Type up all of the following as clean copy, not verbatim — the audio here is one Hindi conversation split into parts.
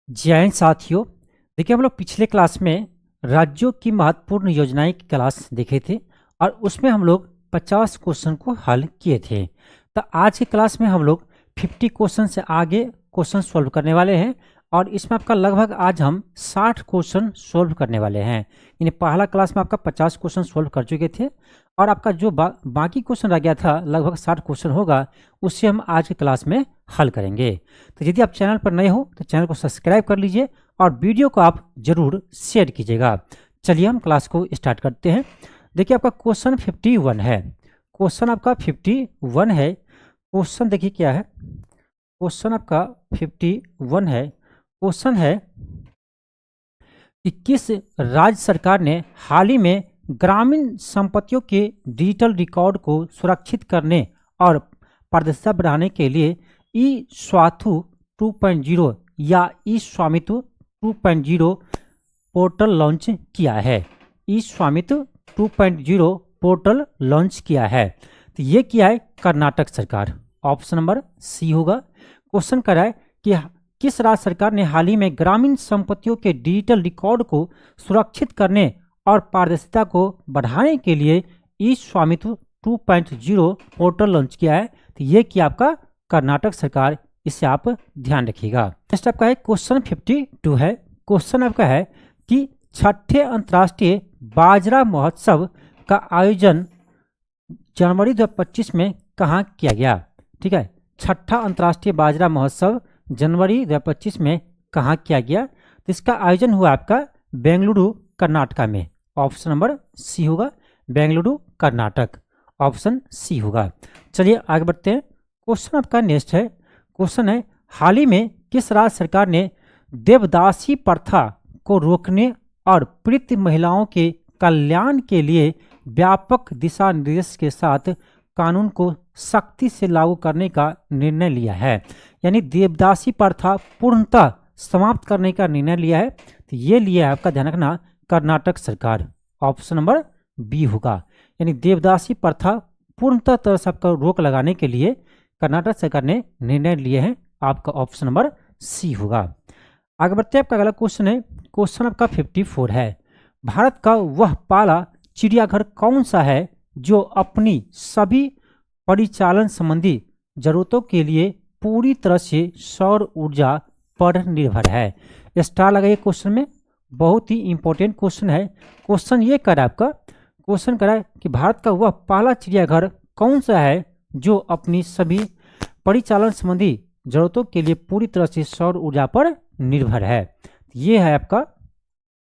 जय हिंद साथियों। देखिए, हम लोग पिछले क्लास में राज्यों की महत्वपूर्ण योजनाएं की क्लास देखे थे और उसमें हम लोग 50 क्वेश्चन को हल किए थे। तो आज की क्लास में हम लोग 50 क्वेश्चन से आगे क्वेश्चन सॉल्व करने वाले हैं और इसमें आपका लगभग आज हम 60 क्वेश्चन सॉल्व करने वाले हैं। यानी पहला क्लास में आपका 50 क्वेश्चन सॉल्व कर चुके थे और आपका जो बाकी क्वेश्चन रह गया था लगभग 60 क्वेश्चन होगा, उससे हम आज की क्लास में हल करेंगे। तो यदि आप चैनल पर नए हो तो चैनल को सब्सक्राइब कर लीजिए और वीडियो को आप जरूर शेयर कीजिएगा। चलिए हम क्लास को स्टार्ट करते हैं। देखिए, आपका क्वेश्चन 51 है। क्वेश्चन आपका 51 है। क्वेश्चन देखिए क्या है। क्वेश्चन आपका 51 है। क्वेश्चन है कि किस राज्य सरकार ने हाल ही में ग्रामीण संपत्तियों के डिजिटल रिकॉर्ड को सुरक्षित करने और पारदर्शिता बढ़ाने के लिए ई स्वाथु 2.0 या ई स्वामित्व 2.0 पोर्टल लॉन्च किया है। ई स्वामित्व 2.0 पोर्टल लॉन्च किया है। तो ये किया है कर्नाटक सरकार। ऑप्शन नंबर सी होगा। क्वेश्चन कर रहा है कि किस राज्य सरकार ने हाल ही में ग्रामीण संपत्तियों के डिजिटल रिकॉर्ड को सुरक्षित करने और पारदर्शिता को बढ़ाने के लिए ई स्वामित्व 2.0 पोर्टल लॉन्च किया है। तो ये किया आपका कर्नाटक सरकार। इससे आप ध्यान रखिएगा। नेक्स्ट आपका है क्वेश्चन 52 है। क्वेश्चन आपका है कि छठे अंतर्राष्ट्रीय बाजरा महोत्सव का आयोजन जनवरी 2025 में कहाँ किया गया। ठीक है, छठा अंतर्राष्ट्रीय बाजरा महोत्सव जनवरी 2025 में कहाँ किया गया। तो इसका आयोजन हुआ आपका बेंगलुरु कर्नाटका में। ऑप्शन नंबर सी होगा, बेंगलुरु कर्नाटक। ऑप्शन सी होगा। चलिए आगे बढ़ते हैं। क्वेश्चन आपका नेक्स्ट है। क्वेश्चन है हाल ही में किस राज्य सरकार ने देवदासी प्रथा को रोकने और पीड़ित महिलाओं के कल्याण के लिए व्यापक दिशा निर्देश के साथ कानून को सख्ती से लागू करने का निर्णय लिया है। यानी देवदासी प्रथा पूर्णतः समाप्त करने का निर्णय लिया है। तो ये लिया है आपका, ध्यान रखना, कर्नाटक सरकार। ऑप्शन नंबर बी होगा। यानी देवदासी प्रथा पूर्णतः तरह से आपका रोक लगाने के लिए कर्नाटक सरकार ने निर्णय लिए हैं। आपका ऑप्शन नंबर सी होगा। आगे बढ़ते हैं। आपका अगला क्वेश्चन है। क्वेश्चन आपका 54 है। भारत का वह पहला चिड़ियाघर कौन सा है जो अपनी सभी परिचालन संबंधी जरूरतों के लिए पूरी तरह से सौर ऊर्जा पर निर्भर है। स्टार लगाइए क्वेश्चन में, बहुत ही इंपॉर्टेंट क्वेश्चन है। क्वेश्चन ये कर आपका, क्वेश्चन करा है कि भारत का वह पहला चिड़ियाघर कौन सा है जो अपनी सभी परिचालन संबंधी जरूरतों के लिए पूरी तरह से सौर ऊर्जा पर निर्भर है। ये है आपका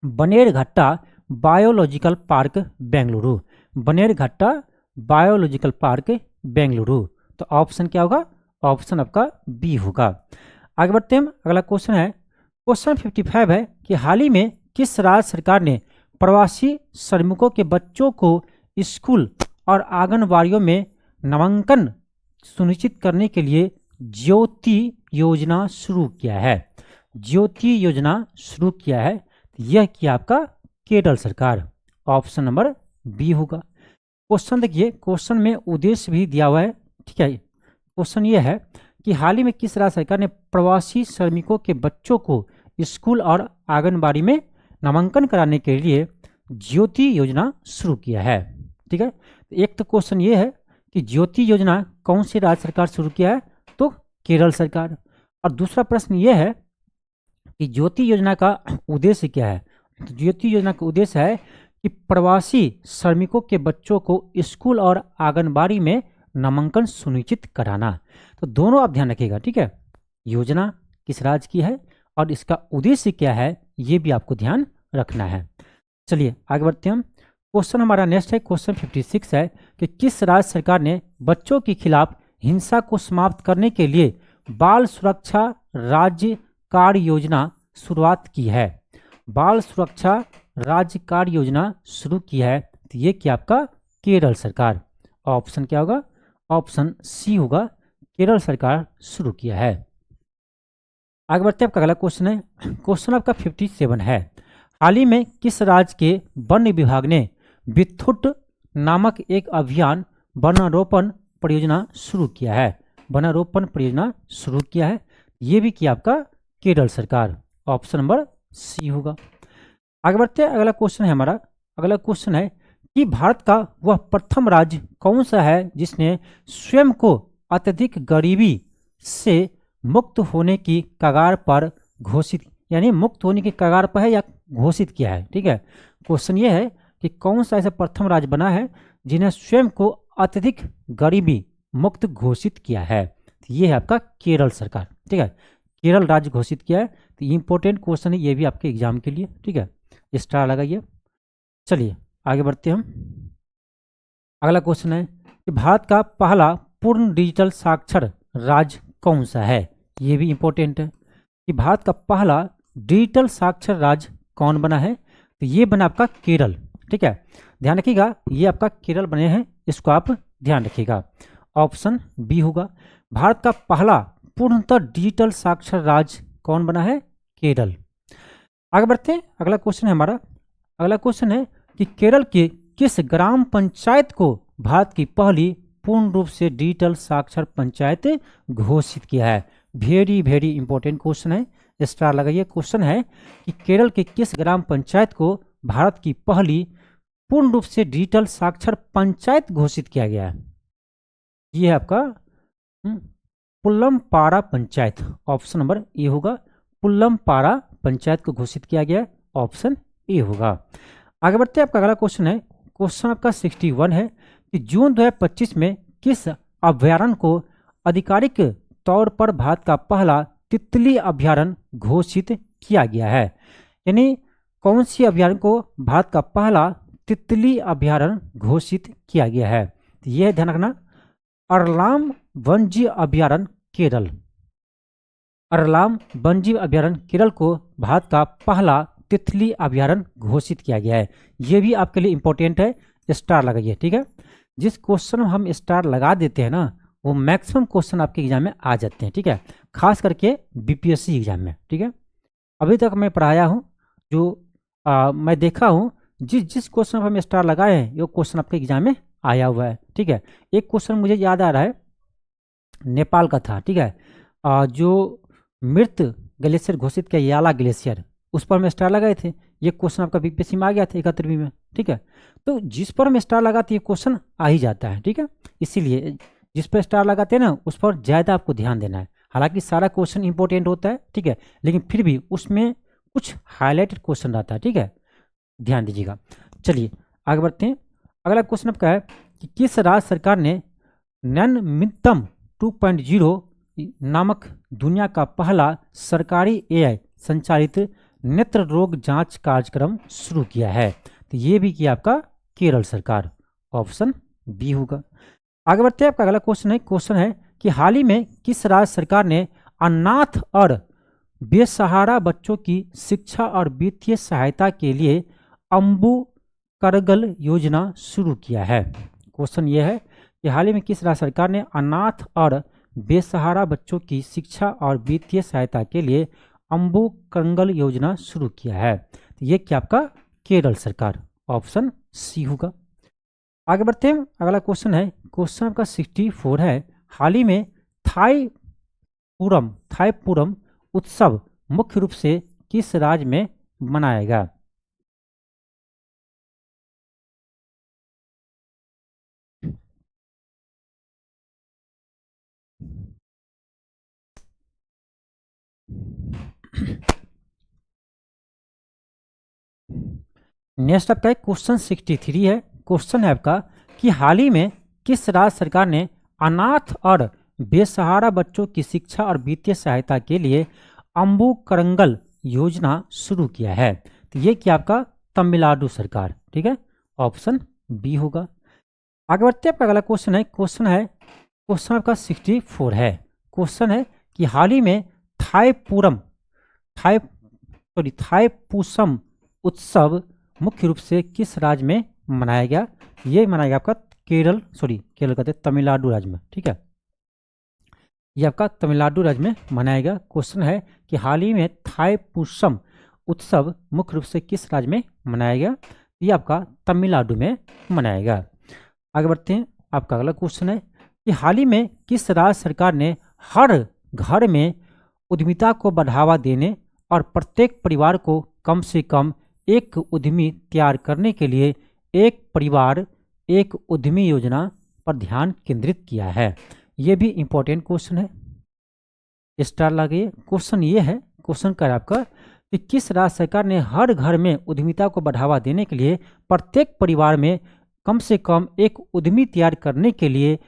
Bannerghatta biological park Bengaluru. Bannerghatta biological park Bengaluru. तो ऑप्शन क्या होगा? ऑप्शन आपका बी होगा। आगे बढ़ते हैं। अगला क्वेश्चन है। क्वेश्चन 55 है कि हाल ही में किस राज्य सरकार ने प्रवासी श्रमिकों के बच्चों को स्कूल और आंगनबाड़ियों में नामांकन सुनिश्चित करने के लिए ज्योति योजना शुरू किया है। ज्योति योजना शुरू किया है। यह किया आपका केरल सरकार। ऑप्शन नंबर बी होगा। क्वेश्चन देखिए, क्वेश्चन में उद्देश्य भी दिया हुआ है। ठीक है, क्वेश्चन ये है कि हाल ही में किस राज्य सरकार ने प्रवासी श्रमिकों के बच्चों को स्कूल और आंगनबाड़ी में नामांकन कराने के लिए ज्योति योजना शुरू किया है। ठीक है, एक तो क्वेश्चन ये है कि ज्योति योजना कौन सी राज्य सरकार शुरू किया है, तो केरल सरकार। और दूसरा प्रश्न ये है कि ज्योति योजना का उद्देश्य क्या है। तो ज्योति योजना का उद्देश्य है कि प्रवासी श्रमिकों के बच्चों को स्कूल और आंगनबाड़ी में नामांकन सुनिश्चित कराना। तो दोनों आप ध्यान रखिएगा। ठीक है, योजना किस राज्य की है और इसका उद्देश्य क्या है, ये भी आपको ध्यान रखना है। चलिए आगे बढ़ते हैं हम। क्वेश्चन हमारा नेक्स्ट है। क्वेश्चन 56 है कि किस राज्य सरकार ने बच्चों के खिलाफ हिंसा को समाप्त करने के लिए बाल सुरक्षा राज्य कार्य योजना शुरुआत की है। बाल सुरक्षा राज्य कार्य योजना शुरू की है। तो ये क्या आपका केरल सरकार। ऑप्शन क्या होगा? ऑप्शन सी होगा, केरल सरकार शुरू किया है। आगे बढ़ते हैं। आपका अगला क्वेश्चन है। क्वेश्चन आपका 57 है। हाल ही में किस राज्य के वन विभाग ने विथुट नामक एक अभियान वनारोपण परियोजना शुरू किया है। वनारोपण परियोजना शुरू किया है। ये भी किया आपका केरल सरकार। ऑप्शन नंबर सी होगा। आगे बढ़ते हैं, अगला क्वेश्चन है हमारा। अगला क्वेश्चन है कि भारत का वह प्रथम राज्य कौन सा है जिसने स्वयं को अत्यधिक गरीबी से मुक्त होने की कगार पर घोषित, यानी मुक्त होने की कगार पर है या घोषित किया है। ठीक है, क्वेश्चन ये है कि कौन सा ऐसा प्रथम राज्य बना है जिन्हें स्वयं को अत्यधिक गरीबी मुक्त घोषित किया है। तो ये है आपका केरल सरकार। ठीक है, केरल राज्य घोषित किया है। तो इंपॉर्टेंट क्वेश्चन है ये भी आपके एग्जाम के लिए। ठीक है, स्टार लगाइए। चलिए आगे बढ़ते हैं हम। अगला क्वेश्चन है कि भारत का पहला पूर्ण डिजिटल साक्षर राज्य कौन सा है। ये भी इंपॉर्टेंट है कि भारत का पहला डिजिटल साक्षर राज्य कौन बना है। तो ये बना आपका केरल। ठीक है, ध्यान रखिएगा ये आपका केरल बने हैं, इसको आप ध्यान रखिएगा। ऑप्शन बी होगा। भारत का पहला पूर्णतः डिजिटल साक्षर राज्य कौन बना है, केरल। आगे बढ़ते हैं, अगला क्वेश्चन है हमारा। अगला क्वेश्चन है कि केरल के किस ग्राम पंचायत को भारत की पहली पूर्ण रूप से डिजिटल साक्षर पंचायत घोषित किया है। वेरी वेरी इंपॉर्टेंट क्वेश्चन है, स्टार लगाइए। क्वेश्चन है कि केरल के किस ग्राम पंचायत को भारत की पहली पूर्ण रूप से डिजिटल साक्षर पंचायत घोषित किया गया है। ये है आपका पुल्लमपारा पंचायत। ऑप्शन नंबर ए होगा। पुल्लमपारा पंचायत को घोषित किया गया, ऑप्शन ए होगा। आगे बढ़ते हैं, आपका अगला क्वेश्चन है। क्वेश्चन आपका 61 है कि जून 2025 में किस अभ्यारण्य को आधिकारिक तौर पर भारत का पहला तितली अभ्यारण्य घोषित किया गया है। यानी कौन सी अभ्यारण्य को भारत का पहला तितली अभ्यारण्य घोषित किया गया है। तो यह ध्यान रखना, अरलाम वन्यजीव अभ्यारण्य केरल। अरलाम वन्यजीव अभ्यारण्य केरल को भारत का पहला तितली अभ्यारण्य घोषित किया गया है। ये भी आपके लिए इंपॉर्टेंट है, स्टार लगाइए। ठीक है, जिस क्वेश्चन में हम स्टार लगा देते हैं ना वो मैक्सिमम क्वेश्चन आपके एग्जाम में आ जाते हैं। ठीक है, खास करके बीपीएससी एग्जाम में। ठीक है, अभी तक मैं पढ़ाया हूँ जो मैं देखा हूँ जिस जिस क्वेश्चन पर हम स्टार लगाए हैं वो क्वेश्चन आपके एग्जाम में आया हुआ है। ठीक है, एक क्वेश्चन मुझे याद आ रहा है, नेपाल का था। ठीक है, जो मृत ग्लेशियर घोषित किया याला ग्लेशियर, उस पर हम स्टार लगाए थे। ये क्वेश्चन आपका बीपीएससी में आ गया था 71वीं में। ठीक है, तो जिस पर हम स्टार लगाते हैं क्वेश्चन आ ही जाता है। ठीक है, इसीलिए जिस पर स्टार लगाते हैं ना उस पर ज़्यादा आपको ध्यान देना है। हालांकि सारा क्वेश्चन इंपॉर्टेंट होता है। ठीक है, लेकिन फिर भी उसमें कुछ हाईलाइटेड क्वेश्चन रहता है। ठीक है, ध्यान दीजिएगा। चलिए आगे बढ़ते हैं। अगला क्वेश्चन आपका है कि किस राज्य सरकार ने नैनमित्तम 2.0 नामक दुनिया का पहला सरकारी एआई संचालित नेत्र रोग जांच कार्यक्रम शुरू किया है। तो ये भी किया आपका केरल सरकार, ऑप्शन बी होगा। आगे बढ़ते हैं, आपका अगला क्वेश्चन है कि हाल ही में किस राज्य सरकार ने अनाथ और बेसहारा बच्चों की शिक्षा और वित्तीय सहायता के लिए अम्बु करगल योजना शुरू किया है। क्वेश्चन यह है कि हाल ही में किस राज्य सरकार ने अनाथ और बेसहारा बच्चों की शिक्षा और वित्तीय सहायता के लिए अम्बु करंगल योजना शुरू किया है। तो ये क्या आपका केरल सरकार, ऑप्शन सी होगा। आगे बढ़ते हैं, अगला क्वेश्चन है। क्वेश्चन आपका 64 है। हाल ही में थाईपुरम उत्सव मुख्य रूप से किस राज्य में मनाया गया। नेक्स्ट आपका क्वेश्चन 63 है। क्वेश्चन है आपका कि हाल ही में किस राज्य सरकार ने अनाथ और बेसहारा बच्चों की शिक्षा और वित्तीय सहायता के लिए अम्बु करंगल योजना शुरू किया है। तो ये क्या आपका तमिलनाडु सरकार। ठीक है, ऑप्शन बी होगा। आगे बढ़ते हैं, आपका अगला क्वेश्चन है क्वेश्चन आपका 64 है। क्वेश्चन है कि हाल ही में थाईपुसम उत्सव मुख्य रूप से किस राज्य में मनाया गया। ये मनाया गया आपका केरल कहते तमिलनाडु राज्य में। ठीक है, ये आपका तमिलनाडु राज्य में मनाया गया। क्वेश्चन है कि हाल ही में थाईपुसम उत्सव मुख्य रूप से किस राज्य में मनाया गया। ये आपका तमिलनाडु में मनाया गया। आगे बढ़ते हैं, आपका अगला क्वेश्चन है कि हाल ही में किस राज्य सरकार ने हर घर में उद्यमिता को बढ़ावा देने और प्रत्येक परिवार को कम से कम एक उद्यमी तैयार करने के लिए एक परिवार एक उद्यमी योजना पर ध्यान केंद्रित किया है। ये भी इम्पोर्टेंट क्वेश्चन है, स्टार लगे। क्वेश्चन ये है, क्वेश्चन का है आपका कि किस राज्य सरकार ने हर घर में उद्यमिता को बढ़ावा देने के लिए प्रत्येक परिवार में कम से कम एक उद्यमी तैयार करने के लिए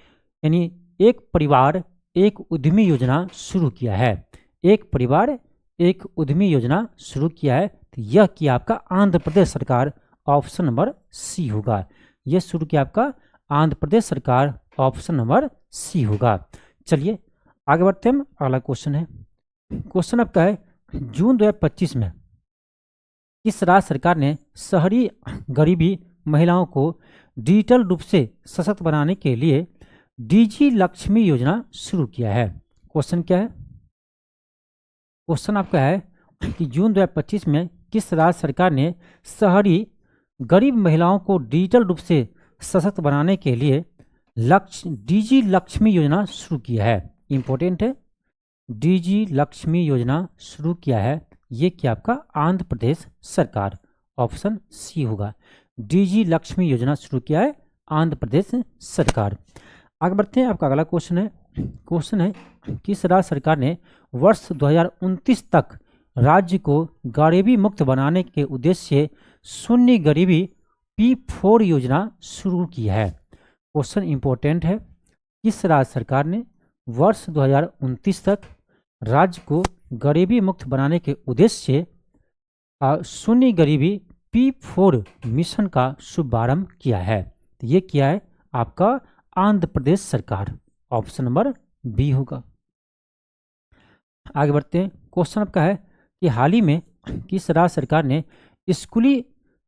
यानी एक परिवार एक उद्यमी योजना शुरू किया है। एक परिवार एक उद्यमी योजना शुरू किया है, तो यह किया आपका आंध्र प्रदेश सरकार, ऑप्शन नंबर सी होगा। यह शुरू किया आपका आंध्र प्रदेश सरकार, ऑप्शन नंबर सी होगा। चलिए आगे बढ़ते हैं, अगला क्वेश्चन है। क्वेश्चन आपका है जून 2025 में किस राज्य सरकार ने शहरी गरीबी महिलाओं को डिजिटल रूप से सशक्त बनाने के लिए डिजी लक्ष्मी योजना शुरू किया है। क्वेश्चन क्या है, क्वेश्चन आपका है कि जून 2025 में किस राज्य सरकार ने शहरी गरीब महिलाओं को डिजिटल रूप से सशक्त बनाने के लिए डिजी लक्ष्मी योजना शुरू किया है। इंपॉर्टेंट है, डिजी लक्ष्मी योजना शुरू किया है, ये क्या आपका आंध्र प्रदेश सरकार, ऑप्शन सी होगा। डिजी लक्ष्मी योजना शुरू किया है आंध्र प्रदेश सरकार। आगे बढ़ते हैं, आपका अगला क्वेश्चन है। क्वेश्चन है किस राज्य सरकार ने वर्ष 2029 तक राज्य को गरीबी मुक्त बनाने के उद्देश्य से शून्य गरीबी P4 योजना शुरू की है। क्वेश्चन इंपॉर्टेंट है, किस राज्य सरकार ने वर्ष 2029 तक राज्य को गरीबी मुक्त बनाने के उद्देश्य से शून्य गरीबी P4 मिशन का शुभारंभ किया है। तो ये क्या है आपका आंध्र प्रदेश सरकार, ऑप्शन नंबर बी होगा। आगे बढ़ते हैं, क्वेश्चन आपका है कि हाल ही में किस राज्य सरकार ने स्कूली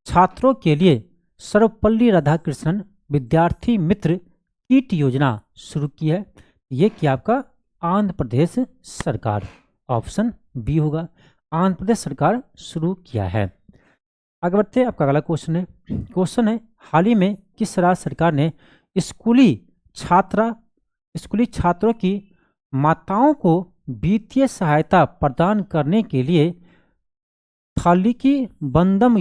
छात्रों के लिए सर्वपल्ली राधाकृष्णन विद्यार्थी मित्र किट योजना शुरू की है। ये क्या आपका आंध्र प्रदेश सरकार, ऑप्शन बी होगा। आंध्र प्रदेश सरकार शुरू किया है। आगे बढ़ते हैं, आपका अगला क्वेश्चन है। क्वेश्चन है हाल ही में किस राज्य सरकार ने स्कूली छात्रों की माताओं को वित्तीय सहायता प्रदान करने के लिए थली की बंधन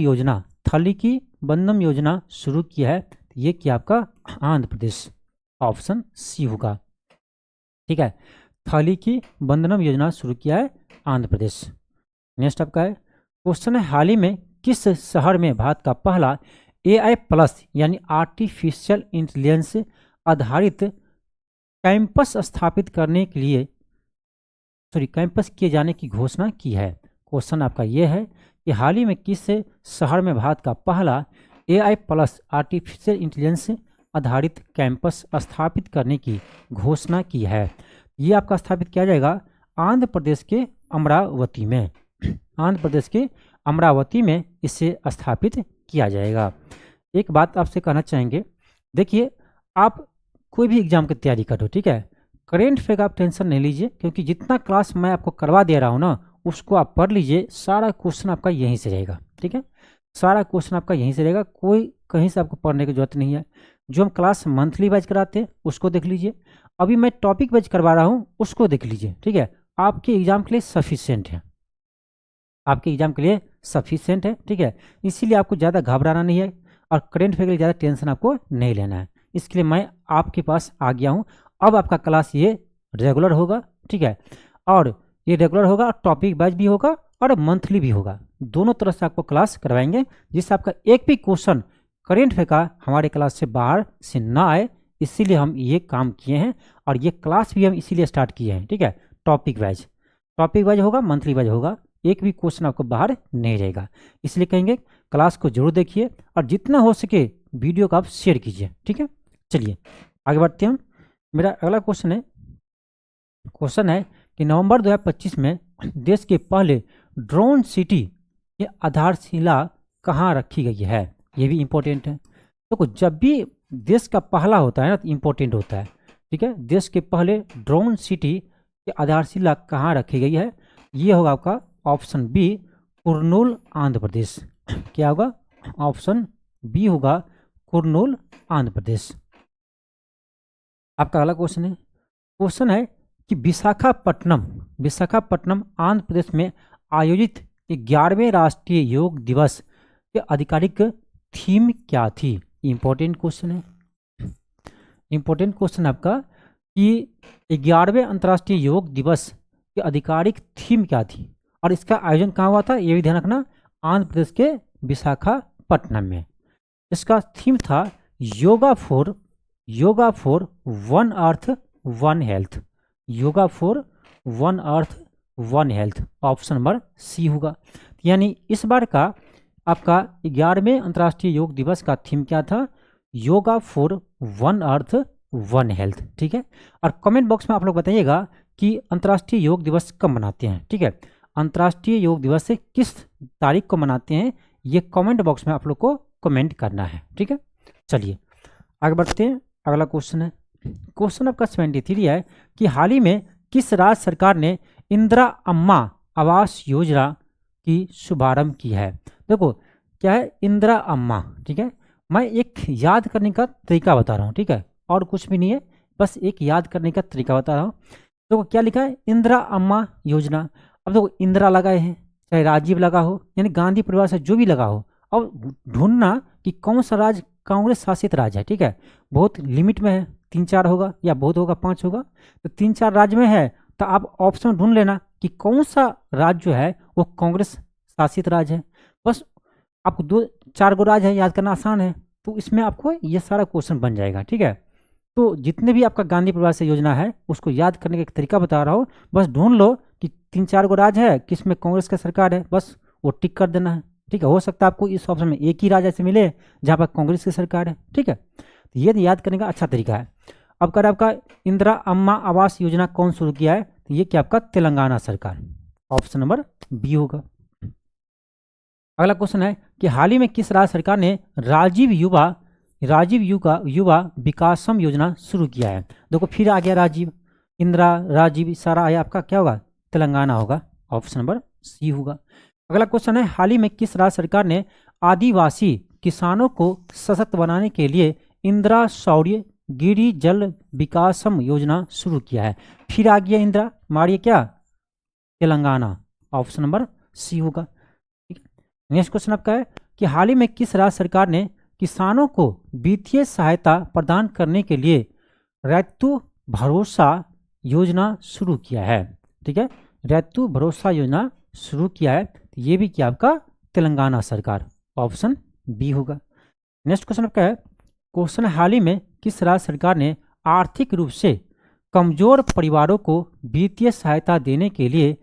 योजना शुरू किया है। ये क्या आपका आंध्र प्रदेश, ऑप्शन सी होगा। ठीक है, थली की बंधन योजना शुरू किया है आंध्र प्रदेश। नेक्स्ट आपका है क्वेश्चन है हाल ही में किस शहर में भारत का पहला AI+ यानी आर्टिफिशियल इंटेलिजेंस आधारित कैंपस स्थापित करने के लिए कैंपस किए जाने की घोषणा की है। क्वेश्चन आपका यह है कि हाल ही में किस शहर में भारत का पहला AI+ आर्टिफिशियल इंटेलिजेंस आधारित कैंपस स्थापित करने की घोषणा की है। ये आपका स्थापित किया जाएगा आंध्र प्रदेश के अमरावती में। आंध्र प्रदेश के अमरावती में इसे स्थापित किया जाएगा। एक बात आपसे कहना चाहेंगे, देखिए आप कोई भी एग्जाम की तैयारी करो, ठीक है, करेंट अफेयर का आप टेंशन नहीं लीजिए, क्योंकि जितना क्लास मैं आपको करवा दे रहा हूँ ना उसको आप पढ़ लीजिए। सारा क्वेश्चन आपका यहीं से रहेगा, ठीक है, सारा क्वेश्चन आपका यहीं से रहेगा, कोई कहीं से आपको पढ़ने की जरूरत नहीं है। जो हम क्लास मंथली वाइज कराते हैं उसको देख लीजिए, अभी मैं टॉपिक वाइज करवा रहा हूँ उसको देख लीजिए, ठीक है। आपके एग्जाम के लिए सफिशिएंट है, आपके एग्जाम के लिए सफिशिएंट है, ठीक है। इसीलिए आपको ज़्यादा घबराना नहीं है और करेंट अफेयर के लिए ज़्यादा टेंशन आपको नहीं लेना है। इसके लिए मैं आपके पास आ गया हूँ। अब आपका क्लास ये रेगुलर होगा, ठीक है, और ये रेगुलर होगा और टॉपिक वाइज भी होगा और मंथली भी होगा, दोनों तरह से आपको क्लास करवाएंगे, जिससे आपका एक भी क्वेश्चन करेंट अफेयर का हमारे क्लास से बाहर से ना आए। इसीलिए हम ये काम किए हैं और ये क्लास भी हम इसीलिए स्टार्ट किए हैं, ठीक है। टॉपिक वाइज होगा, मंथली वाइज होगा, एक भी क्वेश्चन आपको बाहर नहीं रहेगा। इसलिए कहेंगे क्लास को जरूर देखिए और जितना हो सके वीडियो को आप शेयर कीजिए, ठीक है। चलिए आगे बढ़ते हैं। मेरा अगला क्वेश्चन है कि नवंबर 2025 में देश के पहले ड्रोन सिटी की आधारशिला कहाँ रखी गई है। ये भी इम्पोर्टेंट है। देखो जब भी देश का पहला होता है ना तो इम्पोर्टेंट होता है, ठीक है। देश के पहले ड्रोन सिटी की आधारशिला कहाँ रखी गई है, ये होगा आपका ऑप्शन बी कुरनूल आंध्र प्रदेश। क्या होगा, ऑप्शन बी होगा कुरनूल आंध्र प्रदेश। आपका अगला क्वेश्चन है कि विशाखापट्टनम आंध्र प्रदेश में आयोजित 11वें राष्ट्रीय योग दिवस के आधिकारिक थीम क्या थी? इंपॉर्टेंट क्वेश्चन है, इंपॉर्टेंट क्वेश्चन आपका कि 11वें अंतर्राष्ट्रीय योग दिवस की आधिकारिक थीम क्या थी और इसका आयोजन कहाँ हुआ था, ये भी ध्यान रखना, आंध्र प्रदेश के विशाखापट्टनम में। इसका थीम था yoga for one earth one health, yoga for one earth one health, option number C होगा। यानी इस बार का आपका 11वें अंतर्राष्ट्रीय योग दिवस का थीम क्या था, yoga for one earth one health. ठीक है, और कमेंट बॉक्स में आप लोग बताइएगा कि अंतर्राष्ट्रीय योग दिवस कब मनाते हैं। ठीक है, अंतर्राष्ट्रीय योग दिवस से किस तारीख को मनाते हैं, ये कमेंट बॉक्स में आप लोग को कमेंट करना है। ठीक है, चलिए आगे बढ़ते हैं। अगला क्वेश्चन है, क्वेश्चन आपका 73 है कि हाल ही में किस राज्य सरकार ने इंदिरा अम्मा आवास योजना की शुभारंभ की है? देखो क्या है इंदिरा अम्मा, ठीक है, मैं एक याद करने का तरीका बता रहा हूँ। ठीक है, और कुछ भी नहीं है, बस एक याद करने का तरीका बता रहा हूँ। देखो क्या लिखा है, इंदिरा अम्मा योजना। अब देखो इंदिरा लगाए हैं, चाहे राजीव लगा हो, यानी गांधी परिवार से जो भी लगा हो। अब ढूंढना कि कौन सा राज्य कांग्रेस शासित राज्य है। ठीक है, बहुत लिमिट में है, 3-4 होगा या बहुत होगा 5 होगा, तो 3-4 राज्य में है, तो आप ऑप्शन ढूंढ लेना कि कौन सा राज्य जो है वो कांग्रेस शासित राज्य है। बस आपको 2-4 गो राज्य है, याद करना आसान है, तो इसमें आपको ये सारा क्वेश्चन बन जाएगा। ठीक है, तो जितने भी आपका गांधी परिवार से योजना है उसको याद करने का एक तरीका बता रहा हूँ, बस ढूंढ लो कि 3-4 गो राज्य है किसमें कांग्रेस का सरकार है, बस वो टिक कर देना है। ठीक है, हो सकता है आपको इस ऑप्शन में एक ही राज्य ऐसे मिले जहाँ पर कांग्रेस की सरकार है। ठीक है, तो ये याद करने का अच्छा तरीका है। अब कर आपका इंदिरा अम्मा आवास योजना कौन शुरू किया है, तो ये क्या आपका तेलंगाना सरकार, ऑप्शन नंबर बी होगा। अगला क्वेश्चन है कि हाल ही में किस राज्य सरकार ने राजीव युवा विकासम योजना शुरू किया है? देखो फिर आ गया राजीव, इंदिरा, राजीव सारा आया, आपका क्या होगा, तेलंगाना होगा, ऑप्शन नंबर सी होगा। अगला क्वेश्चन है हाल ही में किस राज्य सरकार ने आदिवासी किसानों को सशक्त बनाने के लिए इंदिरा शौर्य गिरी जल विकासम योजना शुरू किया है? फिर आ गया इंदिरा, मारिए क्या, तेलंगाना, ऑप्शन नंबर सी होगा। नेक्स्ट क्वेश्चन आपका है कि हाल ही में किस राज्य सरकार ने किसानों को वित्तीय सहायता प्रदान करने के लिए रैतु भरोसा योजना शुरू किया है? ठीक है, रैतु भरोसा योजना शुरू किया है, तो ये भी क्या आपका तेलंगाना सरकार, ऑप्शन बी होगा। नेक्स्ट क्वेश्चन आपका है, क्वेश्चन हाल ही में किस राज्य सरकार ने आर्थिक रूप से कमजोर परिवारों को वित्तीय सहायता देने के लिए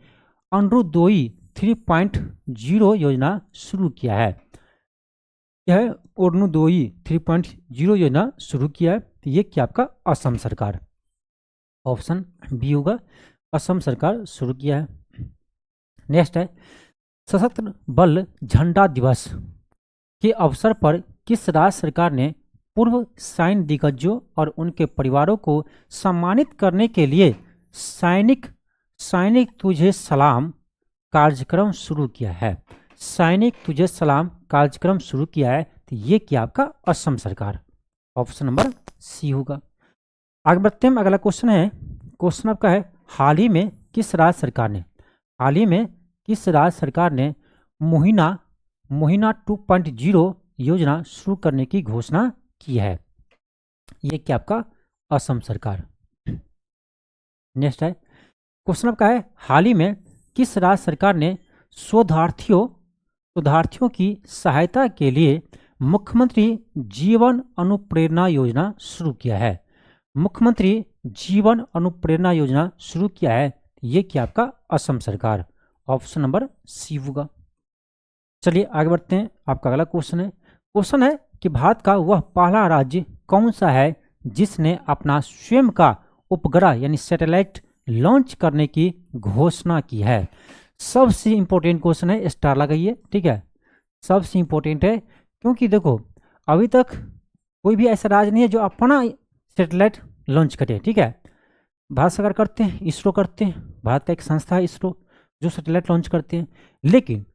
अरुणोदय 3.0 योजना शुरू किया है? यह अरुणोदय 3.0 योजना शुरू किया है, तो ये क्या आपका असम सरकार, ऑप्शन बी होगा, असम सरकार शुरू किया है। नेक्स्ट है सशस्त्र बल झंडा दिवस के अवसर पर किस राज्य सरकार ने पूर्व सैन्य दिग्गजों और उनके परिवारों को सम्मानित करने के लिए सैनिक तुझे सलाम कार्यक्रम शुरू किया है? सैनिक तुझे सलाम कार्यक्रम शुरू किया है, तो ये क्या आपका असम सरकार, ऑप्शन नंबर सी होगा। आगे बढ़ते हैं, अगला क्वेश्चन है, क्वेश्चन आपका है हाल ही में किस राज्य सरकार ने मोहिना 2.0 योजना शुरू करने की घोषणा की है? ये क्या आपका असम सरकार। नेक्स्ट है क्वेश्चन आपका है हाल ही में किस राज्य सरकार ने शोधार्थियों की सहायता के लिए मुख्यमंत्री जीवन अनुप्रेरणा योजना शुरू किया है? मुख्यमंत्री जीवन अनुप्रेरणा योजना शुरू किया है, ये क्या आपका असम सरकार, ऑप्शन नंबर सी होगा। चलिए आगे बढ़ते हैं, आपका अगला क्वेश्चन है कि भारत का वह पहला राज्य कौन सा है जिसने अपना स्वयं का उपग्रह यानी सैटेलाइट लॉन्च करने की घोषणा की है? सबसे इंपॉर्टेंट क्वेश्चन है, स्टार लगाइए। ठीक है, सबसे इंपॉर्टेंट है, क्योंकि देखो अभी तक कोई भी ऐसा राज्य नहीं है जो अपना सैटेलाइट लॉन्च करे। ठीक है, भारत सरकार करते हैं, इसरो करते हैं, भारत का एक संस्था है इसरो जो सैटेलाइट लॉन्च करते हैं, लेकिन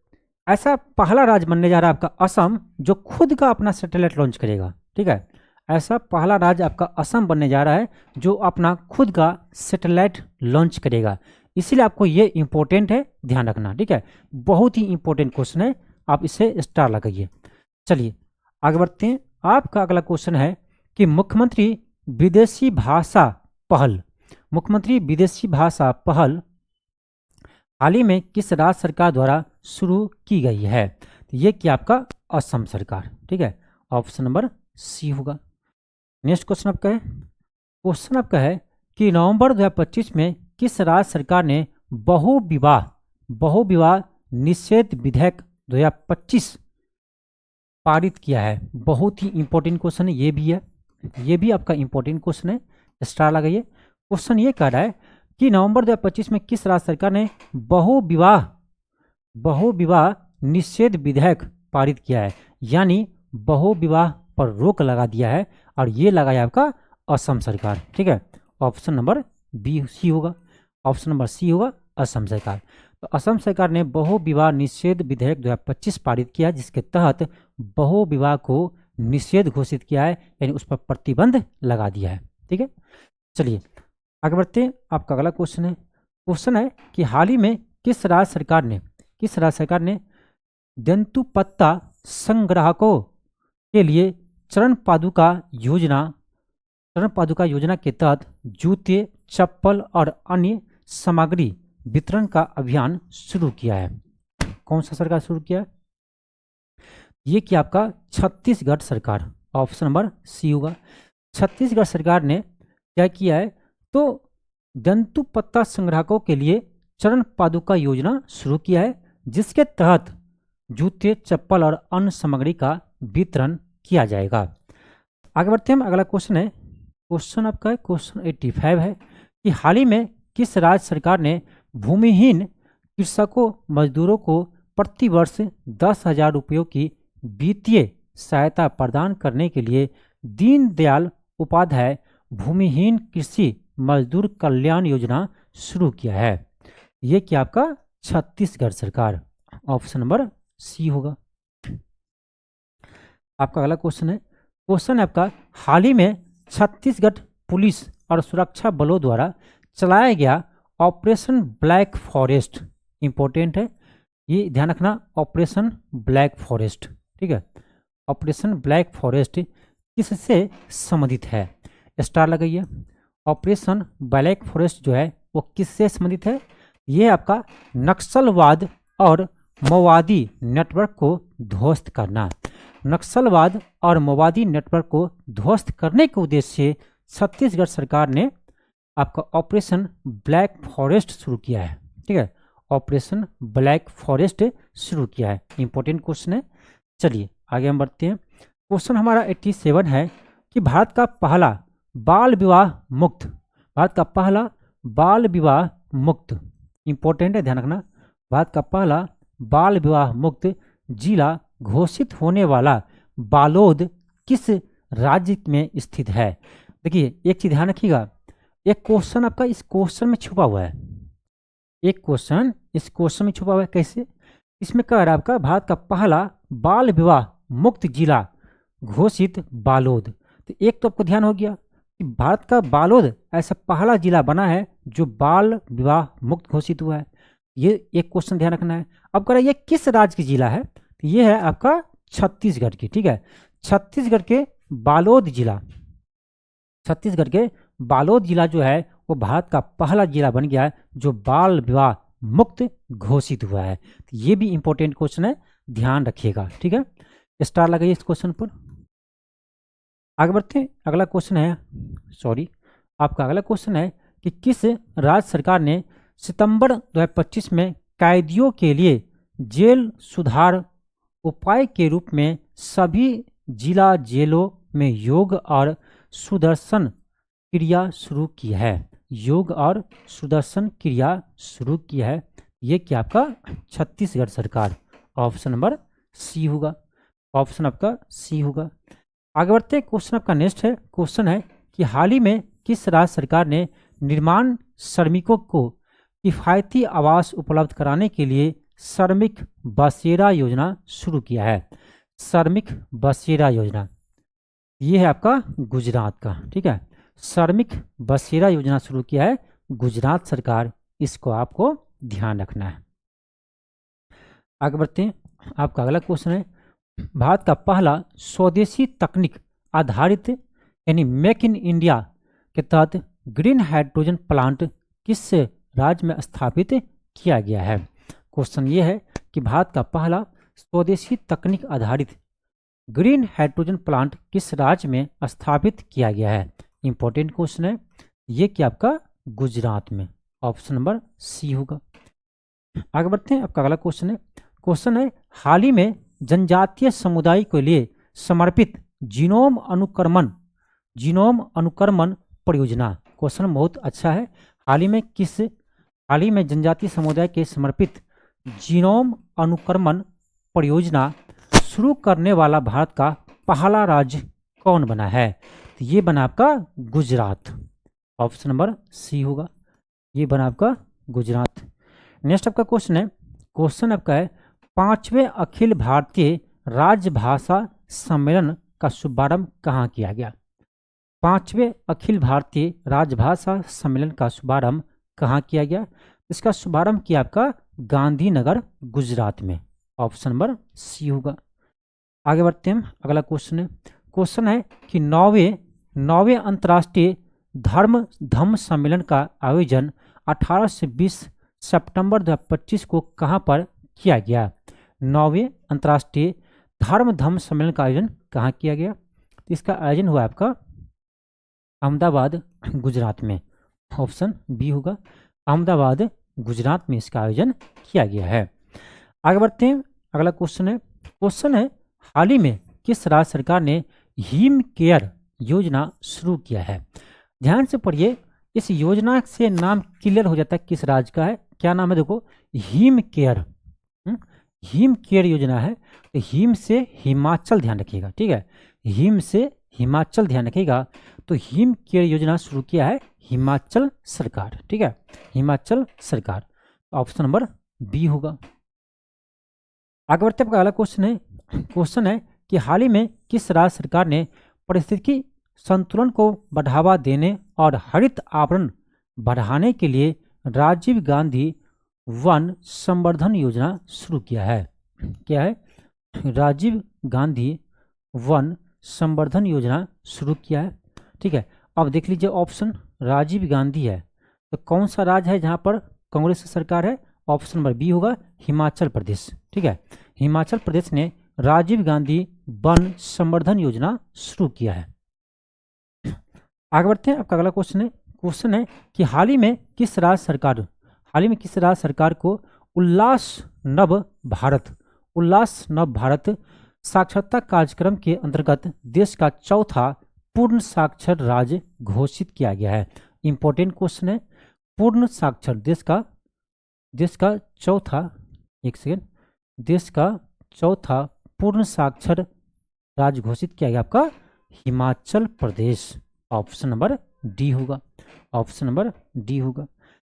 ऐसा पहला राज्य बनने जा रहा है आपका असम जो खुद का अपना सैटेलाइट लॉन्च करेगा। ठीक है, ऐसा पहला राज्य आपका असम बनने जा रहा है जो अपना खुद का सैटेलाइट लॉन्च करेगा। इसीलिए आपको ये इंपॉर्टेंट है, ध्यान रखना, ठीक है। बहुत ही इंपॉर्टेंट क्वेश्चन है, आप इसे स्टार लगाइए। चलिए आगे बढ़ते हैं। आपका अगला क्वेश्चन है कि मुख्यमंत्री विदेशी भाषा पहल, मुख्यमंत्री विदेशी भाषा पहल हाल ही में किस राज्य सरकार द्वारा शुरू की गई है? तो ये क्या आपका असम सरकार, ठीक है, ऑप्शन नंबर सी होगा। नेक्स्ट क्वेश्चन आपका है, क्वेश्चन आपका है कि नवंबर 2025 में किस राज्य सरकार ने बहुविवाह निषेध विधेयक 2025 पारित किया है? बहुत ही इंपॉर्टेंट क्वेश्चन है, ये भी है, ये भी आपका इंपॉर्टेंट क्वेश्चन है, स्टार लगाइए। क्वेश्चन ये कह रहा है कि नवंबर 2025 में किस राज्य सरकार ने बहुविवाह निषेध विधेयक पारित किया है, यानी बहुविवाह पर रोक लगा दिया है, और ये लगाया आपका असम सरकार, ठीक है, ऑप्शन नंबर बी सी होगा, ऑप्शन नंबर सी होगा असम सरकार। तो असम सरकार ने बहुविवाह निषेध विधेयक 2025 पारित किया, जिसके तहत बहुविवाह को निषेध घोषित किया है, यानी उस पर प्रतिबंध लगा दिया है, ठीक है। चलिए आगे बढ़ते हैं। आपका अगला क्वेश्चन है, क्वेश्चन है कि हाल ही में किस राज्य सरकार ने दंतुपत्ता संग्राहकों के लिए चरण पादुका योजना के तहत जूते, चप्पल और अन्य सामग्री वितरण का अभियान शुरू किया है? कौन सा सरकार शुरू किया है? ये क्या आपका छत्तीसगढ़ सरकार, ऑप्शन नंबर सी होगा। छत्तीसगढ़ सरकार ने क्या किया है? तो दंतुपत्ता संग्राहकों के लिए चरण पादुका योजना शुरू किया है, जिसके तहत जूते, चप्पल और अन्य सामग्री का वितरण किया जाएगा। आगे बढ़ते हैं। अगला क्वेश्चन है, क्वेश्चन आपका है क्वेश्चन 85 है कि हाल ही में किस राज्य सरकार ने भूमिहीन कृषकों मजदूरों को प्रति वर्ष 10,000 रुपयों की वित्तीय सहायता प्रदान करने के लिए दीनदयाल उपाध्याय भूमिहीन कृषि मजदूर कल्याण योजना शुरू किया है? ये क्या आपका छत्तीसगढ़ सरकार, ऑप्शन नंबर सी होगा। आपका अगला क्वेश्चन है, क्वेश्चन है आपका हाल ही में छत्तीसगढ़ पुलिस और सुरक्षा बलों द्वारा चलाया गया ऑपरेशन ब्लैक फॉरेस्ट, इंपॉर्टेंट है, ये ध्यान रखना, ऑपरेशन ब्लैक फॉरेस्ट, ठीक है, ऑपरेशन ब्लैक फॉरेस्ट किससे संबंधित है? स्टार लगाइए। ऑपरेशन ब्लैक फॉरेस्ट जो है वो किससे संबंधित है? ये आपका नक्सलवाद और माओवादी नेटवर्क को ध्वस्त करना, नक्सलवाद और माओवादी नेटवर्क को ध्वस्त करने के उद्देश्य से छत्तीसगढ़ सरकार ने आपका ऑपरेशन ब्लैक फॉरेस्ट शुरू किया है, ठीक है, ऑपरेशन ब्लैक फॉरेस्ट शुरू किया है, इंपॉर्टेंट क्वेश्चन है। चलिए आगे हम बढ़ते हैं। क्वेश्चन हमारा 87 है कि भारत का पहला बाल विवाह मुक्त, इंपॉर्टेंट है, ध्यान रखना, भारत का पहला बाल विवाह मुक्त जिला घोषित होने वाला बालोद किस राज्य में स्थित है? देखिए एक चीज ध्यान रखिएगा, एक क्वेश्चन आपका इस क्वेश्चन में छुपा हुआ है, एक क्वेश्चन इस क्वेश्चन में छुपा हुआ है। कैसे? इसमें कह रहा है आपका भारत का पहला बाल विवाह मुक्त जिला घोषित बालोद। तो एक तो आपको ध्यान हो गया कि भारत का बालोद ऐसा पहला जिला बना है जो बाल विवाह मुक्त घोषित हुआ है, ये एक क्वेश्चन ध्यान रखना है। अब कह रहा है ये किस राज्य की जिला है? तो ये है आपका छत्तीसगढ़ की, ठीक है, छत्तीसगढ़ के बालोद जिला, छत्तीसगढ़ के बालोद जिला जो है वो भारत का पहला जिला बन गया है जो बाल विवाह मुक्त घोषित हुआ है। तो ये भी इंपॉर्टेंट क्वेश्चन है, ध्यान रखिएगा, ठीक है, स्टार लगाइए इस क्वेश्चन पर। आगे बढ़ते हैं। अगला क्वेश्चन है, आपका अगला क्वेश्चन है कि किस राज्य सरकार ने सितंबर 2025 में कैदियों के लिए जेल सुधार उपाय के रूप में सभी जिला जेलों में योग और सुदर्शन क्रिया शुरू की है? योग और सुदर्शन क्रिया शुरू किया है, ये क्या आपका छत्तीसगढ़ सरकार, ऑप्शन नंबर सी होगा, ऑप्शन आपका सी होगा। आगे बढ़ते हैं। क्वेश्चन आपका नेक्स्ट है, क्वेश्चन है कि हाल ही में किस राज्य सरकार ने निर्माण श्रमिकों को किफ़ायती आवास उपलब्ध कराने के लिए श्रमिक बसेरा योजना शुरू किया है? श्रमिक बसेरा योजना, ये है आपका गुजरात का, ठीक है, श्रमिक बसेरा योजना शुरू किया है गुजरात सरकार इसको आपको ध्यान रखना है। आगे बढ़ते हैं। आपका अगला क्वेश्चन है, भारत का पहला स्वदेशी तकनीक आधारित यानी मेक इन इंडिया के तहत ग्रीन हाइड्रोजन प्लांट किस राज्य में स्थापित किया गया है? क्वेश्चन ये है कि भारत का पहला स्वदेशी तकनीक आधारित ग्रीन हाइड्रोजन प्लांट किस राज्य में स्थापित किया गया है? इंपॉर्टेंट क्वेश्चन है ये कि आपका गुजरात में। ऑप्शन नंबर सी होगा। आगे बढ़ते हैं। आपका अगला क्वेश्चन है हाल ही में जनजातीय समुदाय के लिए समर्पित जीनोम अनुक्रमण परियोजना। क्वेश्चन बहुत अच्छा है। हाल ही में जनजातीय समुदाय के समर्पित जीनोम अनुक्रमण परियोजना शुरू करने वाला भारत का पहला राज्य कौन बना है? तो ये बना आपका गुजरात। ऑप्शन नंबर सी होगा। ये बना आपका गुजरात। नेक्स्ट आपका क्वेश्चन आपका है 5वें अखिल भारतीय राजभाषा सम्मेलन का शुभारंभ कहाँ किया गया? 5वें अखिल भारतीय राजभाषा सम्मेलन का शुभारंभ कहाँ किया गया? इसका शुभारंभ किया आपका गांधीनगर गुजरात में। ऑप्शन नंबर सी होगा। आगे बढ़ते हैं। अगला क्वेश्चन है कि नौवें अंतर्राष्ट्रीय धम्म सम्मेलन का आयोजन 18 से 20 सितंबर 2025 को कहाँ पर किया गया? 9वें अंतर्राष्ट्रीय धम्म सम्मेलन का आयोजन कहाँ किया गया? तो इसका आयोजन हुआ आपका अहमदाबाद गुजरात में। ऑप्शन बी होगा। अहमदाबाद गुजरात में इसका आयोजन किया गया है। आगे बढ़ते हैं। अगला क्वेश्चन है हाल ही में किस राज्य सरकार ने हिम केयर योजना शुरू किया है? ध्यान से पढ़िए, इस योजना से नाम क्लियर हो जाता है किस राज्य का है। क्या नाम है? देखो, हिम केयर। हिम केयर योजना है। तो हिम से हिमाचल ध्यान रखिएगा, ठीक है। हिम से हिमाचल ध्यान रखिएगा। तो हिम केयर योजना शुरू किया है हिमाचल सरकार, ठीक है, हिमाचल सरकार। ऑप्शन नंबर बी होगा। आगे बढ़ते आपका अगला क्वेश्चन है कि हाल ही में किस राज्य सरकार ने पारिस्थितिकी संतुलन को बढ़ावा देने और हरित आवरण बढ़ाने के लिए राजीव गांधी वन संवर्धन योजना शुरू किया है? क्या है? राजीव गांधी वन संवर्धन योजना शुरू किया है, ठीक है। अब देख लीजिए ऑप्शन, राजीव गांधी है तो कौन सा राज्य है जहां पर कांग्रेस की सरकार है? ऑप्शन नंबर बी होगा, हिमाचल प्रदेश, ठीक है। हिमाचल प्रदेश ने राजीव गांधी वन संवर्धन योजना शुरू किया है। आगे बढ़ते हैं। आपका अगला क्वेश्चन है कि हाल ही में किस राज्य सरकार को उल्लास नव भारत साक्षरता कार्यक्रम के अंतर्गत देश का चौथा पूर्ण साक्षर राज्य घोषित किया गया है? इंपॉर्टेंट क्वेश्चन है। पूर्ण साक्षर देश का चौथा पूर्ण साक्षर राज्य घोषित किया गया आपका Himachal Pradesh. Option number D होगा। ऑप्शन नंबर डी होगा।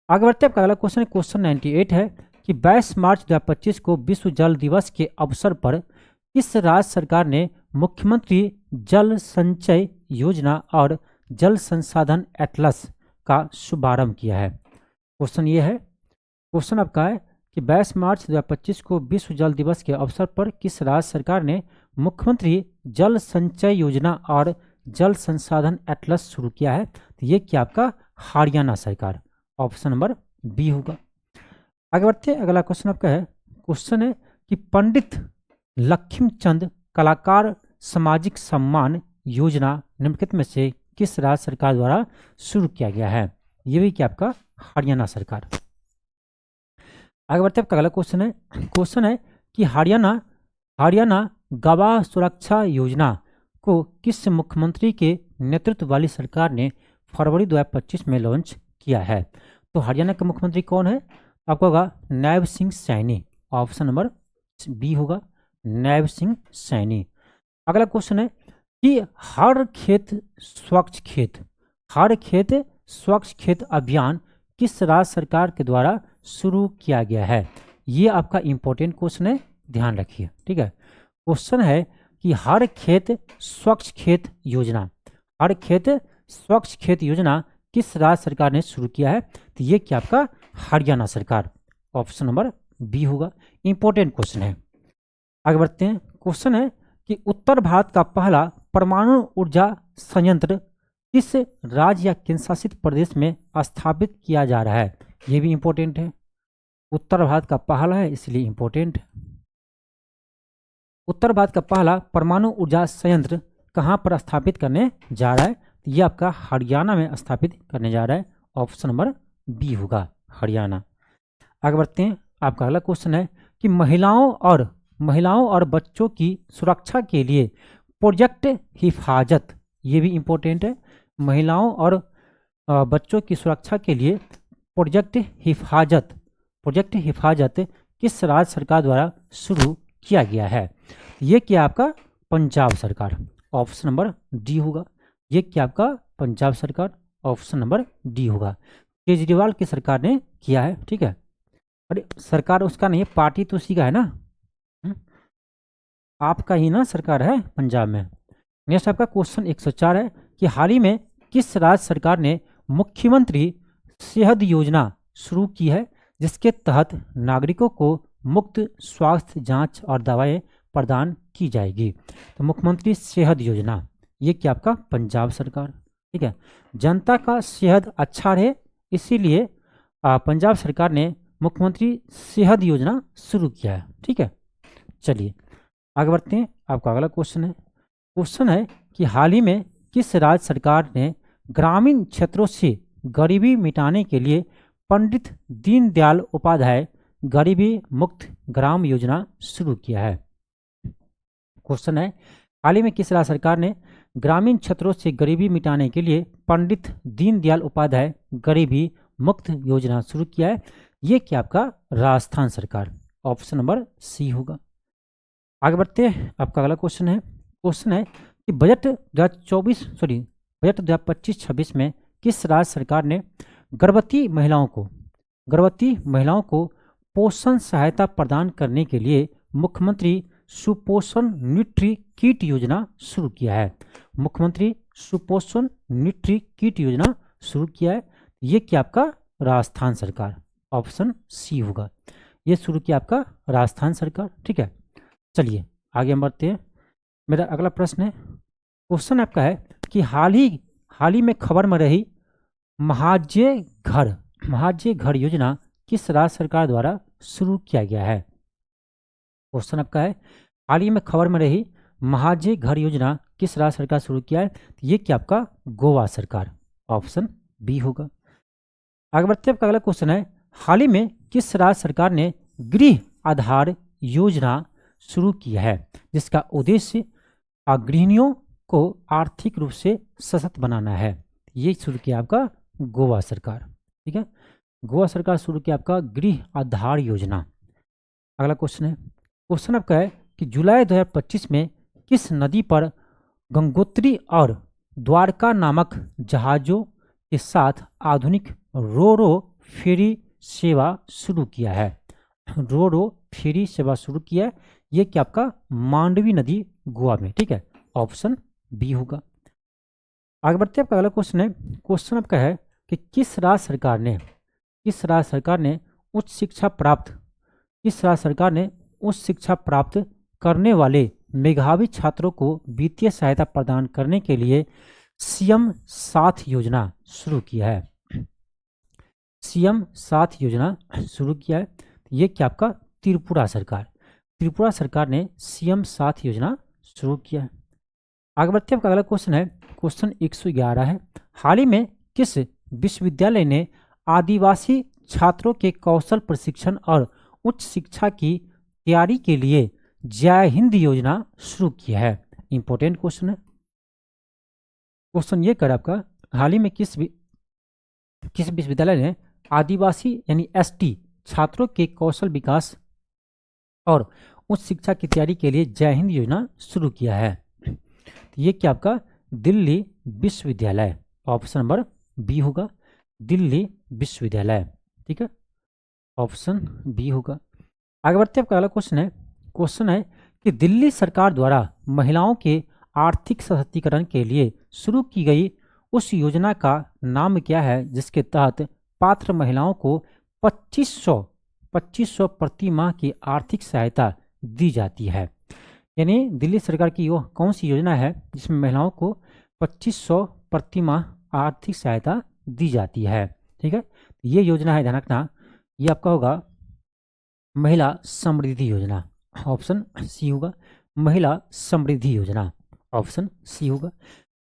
आगे बढ़ते हैं। आपका अगला क्वेश्चन 98 है कि 22 मार्च 2025 को विश्व जल दिवस के अवसर पर किस राज्य सरकार ने मुख्यमंत्री जल संचय योजना और जल संसाधन एटलस का शुभारंभ किया है? क्वेश्चन आपका है कि 22 मार्च 2025 को विश्व जल दिवस के अवसर पर किस राज्य सरकार ने मुख्यमंत्री जल संचय योजना और जल संसाधन एटलस शुरू किया है? तो ये क्या आपका हरियाणा सरकार। ऑप्शन नंबर बी होगा। आगे बढ़ते हैं। अगला क्वेश्चन है कि पंडित लखीमचंद कलाकार सामाजिक सम्मान योजना निम्नलिखित में से किस राज्य सरकार द्वारा शुरू किया गया है? ये भी क्या आपका हरियाणा सरकार। आगे बढ़ते हैं। आपका अगला क्वेश्चन है कि हरियाणा गवाह सुरक्षा योजना को किस मुख्यमंत्री के नेतृत्व वाली सरकार ने फरवरी 2025 में लॉन्च किया है? तो हरियाणा के मुख्यमंत्री कौन है? आपको होगा Nayab Singh Saini. Option number B होगा, नायब सिंह सैनी। अगला क्वेश्चन है कि हर खेत स्वच्छ खेत अभियान किस राज्य सरकार के द्वारा शुरू किया गया है? ये आपका इंपॉर्टेंट क्वेश्चन है, ध्यान रखिए, ठीक है। क्वेश्चन है कि हर खेत स्वच्छ खेत योजना किस राज्य सरकार ने शुरू किया है? तो ये क्या आपका हरियाणा सरकार। ऑप्शन नंबर बी होगा। इंपॉर्टेंट क्वेश्चन है। आगे बढ़ते हैं। क्वेश्चन है कि उत्तर भारत का पहला परमाणु ऊर्जा संयंत्र किस राज्य या केंद्र शासित प्रदेश में स्थापित किया जा रहा है? ये भी इंपॉर्टेंट है। उत्तर भारत का पहला है इसलिए इंपॉर्टेंट है। उत्तर भारत का पहला परमाणु ऊर्जा संयंत्र कहाँ पर स्थापित करने जा रहा है? तो ये आपका हरियाणा में स्थापित करने जा रहा है। ऑप्शन नंबर बी होगा, हरियाणा। आगे बढ़ते हैं। आपका अगला क्वेश्चन है कि महिलाओं और बच्चों की सुरक्षा के लिए प्रोजेक्ट हिफाजत, ये भी इंपॉर्टेंट है। महिलाओं और बच्चों की सुरक्षा के लिए प्रोजेक्ट हिफाजत किस राज्य सरकार द्वारा शुरू किया गया है? ये क्या आपका पंजाब सरकार। ऑप्शन नंबर डी होगा। ये क्या आपका पंजाब सरकार। ऑप्शन नंबर डी होगा। केजरीवाल की सरकार ने किया है, ठीक है। अरे सरकार उसका नहीं है, पार्टी तो उसी का है ना। आपका ही ना सरकार है पंजाब में। नेक्स्ट आपका क्वेश्चन 104 है कि हाल ही में किस राज्य सरकार ने मुख्यमंत्री सेहत योजना शुरू की है, जिसके तहत नागरिकों को मुफ्त स्वास्थ्य जांच और दवाएं प्रदान की जाएगी? तो मुख्यमंत्री सेहत योजना, ये क्या आपका पंजाब सरकार, ठीक है। जनता का सेहत अच्छा रहे इसीलिए पंजाब सरकार ने मुख्यमंत्री सेहत योजना शुरू किया है, ठीक है। चलिए आगे बढ़ते हैं। आपका अगला क्वेश्चन है कि हाल ही में किस राज्य सरकार ने ग्रामीण क्षेत्रों से गरीबी मिटाने के लिए पंडित दीनदयाल उपाध्याय गरीबी मुक्त ग्राम योजना शुरू किया है? क्वेश्चन है हाल ही में किस राज्य सरकार ने ग्रामीण क्षेत्रों से गरीबी मिटाने के लिए पंडित दीनदयाल उपाध्याय गरीबी मुक्त योजना शुरू किया है? ये क्या आपका राजस्थान सरकार। ऑप्शन नंबर सी होगा। आगे बढ़ते हैं। आपका अगला क्वेश्चन है कि बजट 2025-26 में किस राज्य सरकार ने गर्भवती महिलाओं को पोषण सहायता प्रदान करने के लिए मुख्यमंत्री सुपोषण न्यूट्री किट योजना शुरू किया है? मुख्यमंत्री सुपोषण न्यूट्री किट योजना शुरू किया है। ये क्या आपका राजस्थान सरकार। ऑप्शन सी होगा। ये शुरू किया आपका राजस्थान सरकार, ठीक है। चलिए आगे हम बढ़ते हैं। मेरा अगला प्रश्न है, क्वेश्चन आपका है कि हाल ही में खबर में रही महाजय घर योजना किस राज्य सरकार द्वारा शुरू किया गया है? क्वेश्चन आपका है हाल ही में खबर में रही महाजय घर योजना किस राज्य सरकार शुरू किया है? ये क्या आपका गोवा सरकार। ऑप्शन बी होगा। आगे बढ़ते हैं। आपका अगला क्वेश्चन है हाल ही में किस राज्य सरकार ने गृह आधार योजना शुरू किया है, जिसका उद्देश्य गृहिणियों को आर्थिक रूप से सशक्त बनाना है? ये शुरू किया आपका गोवा सरकार, ठीक है। गोवा सरकार शुरू किया आपका गृह आधार योजना। अगला क्वेश्चन आपका है कि जुलाई 2025 में किस नदी पर गंगोत्री और द्वारका नामक जहाज़ों के साथ आधुनिक रो फेरी सेवा शुरू किया है? रो फेरी सेवा शुरू किया है। ये क्या आपका मांडवी नदी गोवा में, ठीक है। ऑप्शन बी होगा। आगे बढ़ते हैं। आपका अगला क्वेश्चन आपका है कि किस राज्य सरकार ने उच्च शिक्षा प्राप्त करने वाले मेधावी छात्रों को वित्तीय सहायता प्रदान करने के लिए सीएम साथ योजना शुरू किया है? सीएम साथ योजना शुरू किया है। ये क्या आपका त्रिपुरा सरकार ने सीएम साथ योजना शुरू किया है। आगे बढ़ते हैं। आपका अगला क्वेश्चन 111 है। हाल ही में किस विश्वविद्यालय ने आदिवासी छात्रों के कौशल प्रशिक्षण और उच्च शिक्षा की तैयारी के लिए जय हिंद योजना शुरू किया है? इंपॉर्टेंट क्वेश्चन है। क्वेश्चन ये कर आपका हाल ही में किस विश्वविद्यालय ने आदिवासी यानी एसटी छात्रों के कौशल विकास और उच्च शिक्षा की तैयारी के लिए जय हिंद योजना शुरू किया है? ये क्या आपका दिल्ली विश्वविद्यालय। ऑप्शन नंबर बी होगा, दिल्ली विश्वविद्यालय, ठीक है। ऑप्शन बी होगा। आगे बढ़ते हैं। आपका अगला क्वेश्चन है कि दिल्ली सरकार द्वारा महिलाओं के आर्थिक सशक्तिकरण के लिए शुरू की गई उस योजना का नाम क्या है, जिसके तहत पात्र महिलाओं को 2500 प्रति माह की आर्थिक सहायता दी जाती है। यानी दिल्ली सरकार की वो कौन सी योजना है जिसमें महिलाओं को 2500 प्रति माह आर्थिक सहायता दी जाती है। ठीक है, ये योजना है, ध्यान रखना, ये आपका होगा महिला समृद्धि योजना, ऑप्शन सी होगा, महिला समृद्धि योजना, ऑप्शन सी होगा।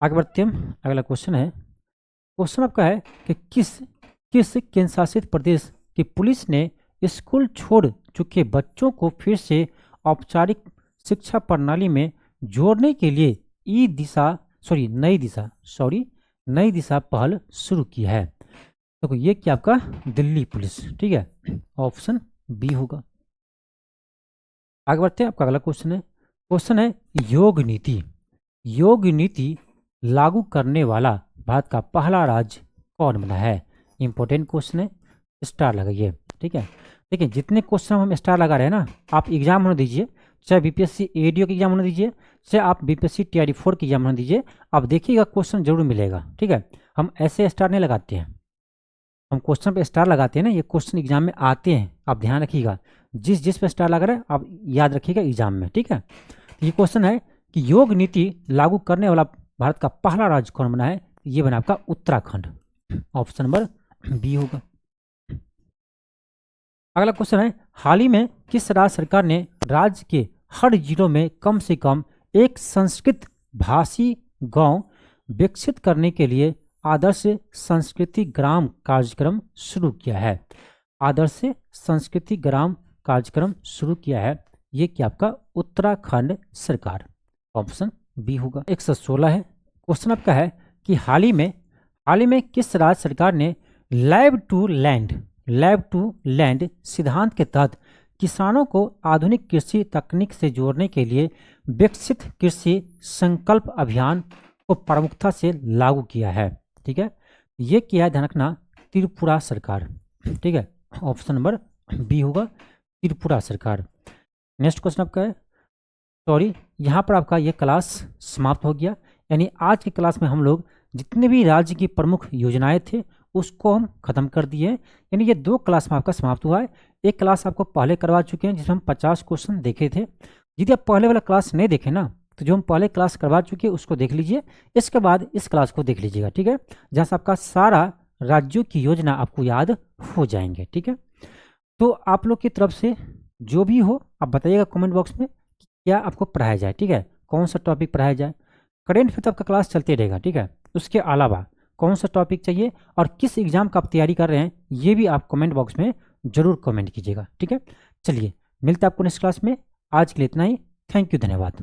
आगे बढ़ते हैं, अगला क्वेश्चन है, क्वेश्चन आपका है कि किस केंद्र शासित प्रदेश की पुलिस ने स्कूल छोड़ चुके बच्चों को फिर से औपचारिक शिक्षा प्रणाली में जोड़ने के लिए नई दिशा पहल शुरू की है। तो ये क्या आपका दिल्ली पुलिस। ठीक है, ऑप्शन बी होगा। आगे बढ़ते हैं, आपका अगला क्वेश्चन है योग नीति लागू करने वाला भारत का पहला राज्य कौन बना है। इंपॉर्टेंट क्वेश्चन है, स्टार लगाइए। ठीक है, देखिए जितने क्वेश्चन हम स्टार लगा रहे हैं ना, आप एग्जाम होने दीजिए, चाहे बीपीएससी एडीओ की एग्जाम होने दीजिए, चाहे आप बीपीएससी टीआरई 4 की एग्जाम होने दीजिए, आप देखिएगा क्वेश्चन जरूर मिलेगा। ठीक है, हम ऐसे स्टार नहीं लगाते हैं, हम क्वेश्चन पे स्टार लगाते हैं ना, ये क्वेश्चन एग्जाम में आते हैं, आप ध्यान रखिएगा, जिस पे स्टार लगा रहे हैं आप याद रखिएगा एग्जाम में। ठीक है, ये क्वेश्चन है कि योग नीति लागू करने वाला भारत का पहला राज्य कौन बना है, ये बना आपका उत्तराखंड, ऑप्शन नंबर बी होगा। अगला क्वेश्चन है, हाल ही में किस राज्य सरकार ने राज्य के हर जिलों में कम से कम एक संस्कृत भाषी गांव विकसित करने के लिए आदर्श संस्कृति ग्राम कार्यक्रम शुरू किया है। आदर्श संस्कृति ग्राम कार्यक्रम शुरू किया है, ये क्या आपका उत्तराखंड सरकार, ऑप्शन बी होगा। 116 है, क्वेश्चन आपका है कि हाल ही में किस राज्य सरकार ने लैब टू लैंड सिद्धांत के तहत किसानों को आधुनिक कृषि तकनीक से जोड़ने के लिए विकसित कृषि संकल्प अभियान को प्रमुखता से लागू किया है। ठीक है, ये किया है, ध्यान रखना, त्रिपुरा सरकार। ठीक है, ऑप्शन नंबर बी होगा, त्रिपुरा सरकार। नेक्स्ट क्वेश्चन आपका है, यहाँ पर आपका ये क्लास समाप्त हो गया। यानी आज की क्लास में हम लोग जितने भी राज्य की प्रमुख योजनाएं थे उसको हम खत्म कर दिए हैं। यानी ये 2 क्लास में आपका समाप्त हुआ है। एक क्लास आपको पहले करवा चुके हैं जिसमें हम 50 क्वेश्चन देखे थे। यदि आप पहले वाला क्लास नहीं देखे ना, तो जो हम पहले क्लास करवा चुके हैं उसको देख लीजिए, इसके बाद इस क्लास को देख लीजिएगा। ठीक है, जहाँ से आपका सारा राज्यों की योजना आपको याद हो जाएंगे। ठीक है, तो आप लोग की तरफ से जो भी हो आप बताइएगा कमेंट बॉक्स में कि क्या आपको पढ़ाया जाए। ठीक है, कौन सा टॉपिक पढ़ाया जाए। करेंट फिर तो आपका क्लास चलते रहेगा। ठीक है, उसके अलावा कौन सा टॉपिक चाहिए और किस एग्जाम का आप तैयारी कर रहे हैं, ये भी आप कमेंट बॉक्स में जरूर कमेंट कीजिएगा। ठीक है, चलिए मिलते हैं आपको नेक्स्ट क्लास में। आज के लिए इतना ही। थैंक यू, धन्यवाद।